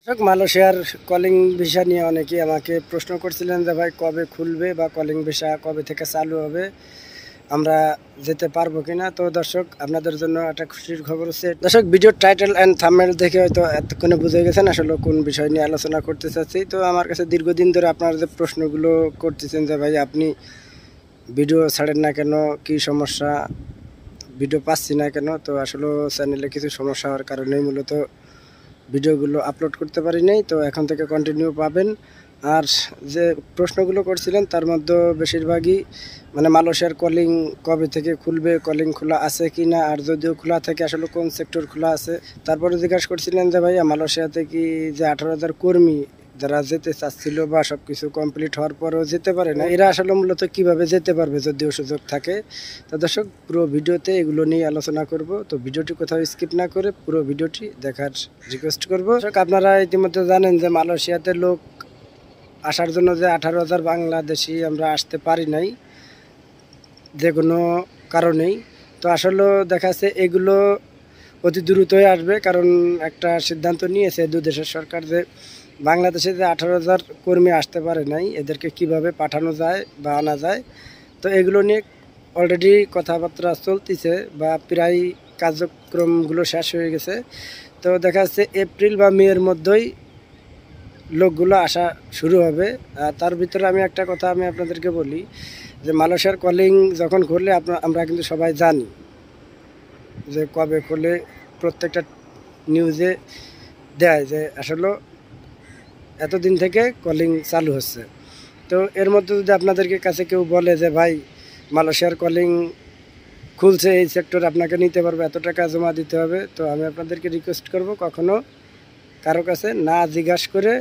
মালয়েশিয়ার calling visa নিয়ে অনেকেই আমাকে প্রশ্ন করছিলেন যে ভাই কবে খুলবে বা কলিং ভিসা কবে থেকে চালু হবে, আমরা যেতে পারবো কিনা। তো দর্শক, আপনাদের জন্য একটা খুশির খবর হচ্ছে, দর্শক ভিডিও টাইটেল অ্যান্ড থাম্বনেল দেখে হয়তো এতক্ষণে বুঝে গেছেন আসলে কোন বিষয় নিয়ে আলোচনা করতে চাচ্ছি। তো আমার কাছে দীর্ঘদিন ধরে আপনারা যে প্রশ্নগুলো করতেছেন যে ভাই আপনি ভিডিও ছাড়েন না কেন, কি সমস্যা, ভিডিও পাচ্ছি না কেন। তো আসলে চ্যানেলে কিছু সমস্যা হওয়ার কারণেই মূলত ভিডিওগুলো আপলোড করতে পারি নাই। তো এখন থেকে কন্টিনিউ পাবেন। আর যে প্রশ্নগুলো করছিলেন তার মধ্যে বেশিরভাগই মালয়েশিয়ার কলিং কবে থেকে খুলবে, কলিং খোলা আছে কি না, আর যদিও খোলা থাকে আসলে কোন সেক্টর খোলা আছে। তারপরে জিজ্ঞাসা করছিলেন যে ভাইয়া মালয়েশিয়াতে কি যে 18,000 কর্মী যারা যেতে চাচ্ছিল বা সব কিছু কমপ্লিট হওয়ার পরেও যেতে পারে না, এরা আসলে মূলত কিভাবে যেতে পারবে যদিও সুযোগ থাকে। তো দর্শক, পুরো ভিডিওতে এগুলো নিয়ে আলোচনা করব। তো ভিডিওটি কোথাও স্কিপ না করে পুরো ভিডিওটি দেখার রিকোয়েস্ট করব। দর্শক, আপনারা ইতিমধ্যে জানেন যে মালয়েশিয়াতে লোক আসার জন্য যে 18,000 বাংলাদেশি আমরা আসতে পারি নাই যে কোনো কারণেই। তো আসলে দেখা যাচ্ছে এগুলো অতি দ্রুতই আসবে, কারণ একটা সিদ্ধান্ত নিয়েছে দু দেশের সরকার যে বাংলাদেশে যে 18,000 কর্মী আসতে পারে নাই এদেরকে কিভাবে পাঠানো যায় বা আনা যায়। তো এগুলো নিয়ে অলরেডি কথাবার্তা চলতেছে বা প্রায় কার্যক্রমগুলো শেষ হয়ে গেছে। তো দেখা যাচ্ছে এপ্রিল বা মের মধ্যেই লোকগুলো আসা শুরু হবে। তার ভিতরে আমি একটা কথা আপনাদেরকে বলি যে মালয়েশিয়ার কলিং যখন খুললে আমরা কিন্তু সবাই জানি যে কবে খুলে, প্রত্যেকটা নিউজে দেয় যে আসলে এতদিন থেকে কলিং চালু হচ্ছে। তো এর মধ্যে যদি আপনাদেরকে কাছে কেউ বলে যে ভাই মালয়েশিয়ার কলিং খুলছে, এই সেক্টর আপনাকে নিতে পারবে, এত টাকা জমা দিতে হবে, তো আমি আপনাদেরকে রিকোয়েস্ট করব কখনো কারো কাছে না জিজ্ঞাসা করে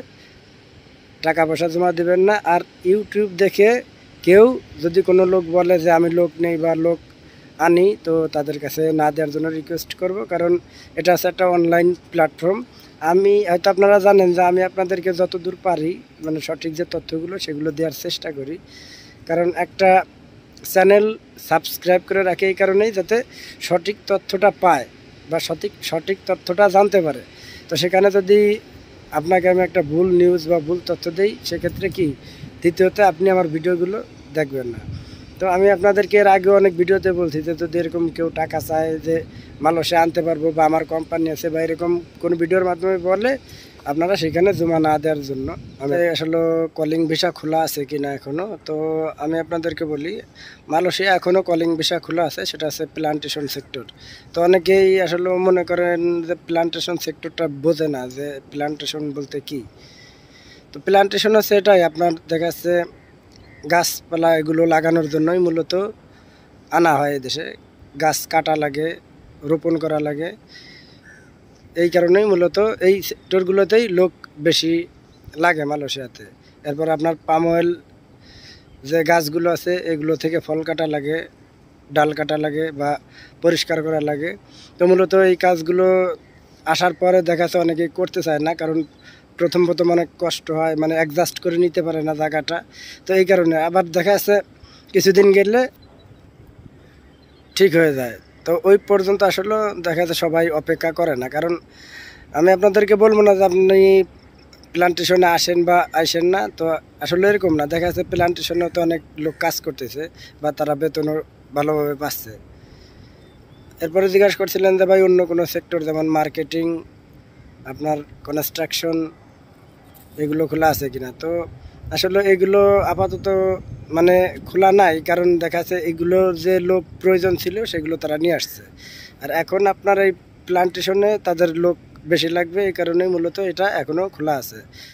টাকা পয়সা জমা দেবেন না। আর ইউটিউব দেখে কেউ যদি কোনো লোক বলে যে আমি লোক নেই বা লোক আনি, তো তাদের কাছে না দেওয়ার জন্য রিকোয়েস্ট করব, কারণ এটা হচ্ছে একটা অনলাইন প্ল্যাটফর্ম। আমি হয়তো আপনারা জানেন যে আমি আপনাদেরকে যতদূর পারি সঠিক যে তথ্যগুলো সেগুলো দেওয়ার চেষ্টা করি, কারণ একটা চ্যানেল সাবস্ক্রাইব করে রাখে এই কারণেই যাতে সঠিক তথ্যটা পায় বা সঠিক তথ্যটা জানতে পারে। তো সেখানে যদি আপনাকে আমি একটা ভুল নিউজ বা ভুল তথ্য দেই, সেক্ষেত্রে কি দ্বিতীয়তে আপনি আমার ভিডিওগুলো দেখবেন না। তো আমি আপনাদেরকে এর আগে অনেক ভিডিওতে বলছি যে যদি এরকম কেউ টাকা চায় যে মালয়েশিয়া আনতে পারবো বা আমার কোম্পানি আছে বা এরকম কোনো ভিডিওর মাধ্যমে বলে, আপনারা সেখানে জমা না দেওয়ার জন্য। আমি আসলে কলিং ভিসা খোলা আছে কিনা এখনও, তো আমি আপনাদেরকে বলি মালয়েশিয়া এখনও কলিং ভিসা খোলা আছে, সেটা আছে প্লান্টেশন সেক্টর। তো অনেকেই আসলে মনে করেন যে প্লান্টেশন সেক্টরটা বোঝে না যে প্লান্টেশন বলতে কি। তো প্লান্টেশন হচ্ছে এটাই, আপনার দেখা যাচ্ছে গাছপালা এগুলো লাগানোর জন্যই মূলত আনা হয় এদেশে। গাছ কাটা লাগে, রোপণ করা লাগে, এই কারণেই মূলত এই সেক্টরগুলোতেই লোক বেশি লাগে মালয়েশিয়াতে। এরপর আপনার পাম অয়েল যে গাছগুলো আছে এগুলো থেকে ফল কাটা লাগে, ডাল কাটা লাগে বা পরিষ্কার করা লাগে। তো মূলত এই কাজগুলো আসার পরে দেখা যাচ্ছে অনেকেই করতে চায় না, কারণ প্রথম অনেক কষ্ট হয়, অ্যাডজাস্ট করে নিতে পারে না জায়গাটা। তো এই কারণে আবার দেখা যাচ্ছে কিছুদিন গেলে ঠিক হয়ে যায়। তো ওই পর্যন্ত আসলে দেখা যাচ্ছে সবাই অপেক্ষা করে না, কারণ আমি আপনাদেরকে বলবো না যে আপনি প্লান্টেশনে আসেন বা আসেন না, তো আসলে এরকম না। দেখা যাচ্ছে প্লান্টেশনেও তো অনেক লোক কাজ করতেছে বা তারা বেতনও ভালোভাবে পাচ্ছে। এরপরে জিজ্ঞাসা করছিলেন যে ভাই অন্য কোনো সেক্টর যেমন মার্কেটিং, আপনার কনস্ট্রাকশন এগুলো খোলা আছে কিনা। তো আসলে এগুলো আপাতত খোলা নাই, কারণ দেখা যাচ্ছে এগুলোর যে লোক প্রয়োজন ছিল সেগুলো তারা নিয়ে আসছে। আর এখন আপনার এই প্লান্টেশনে তাদের লোক বেশি লাগবে, এই কারণেই মূলত এটা এখনও খোলা আছে।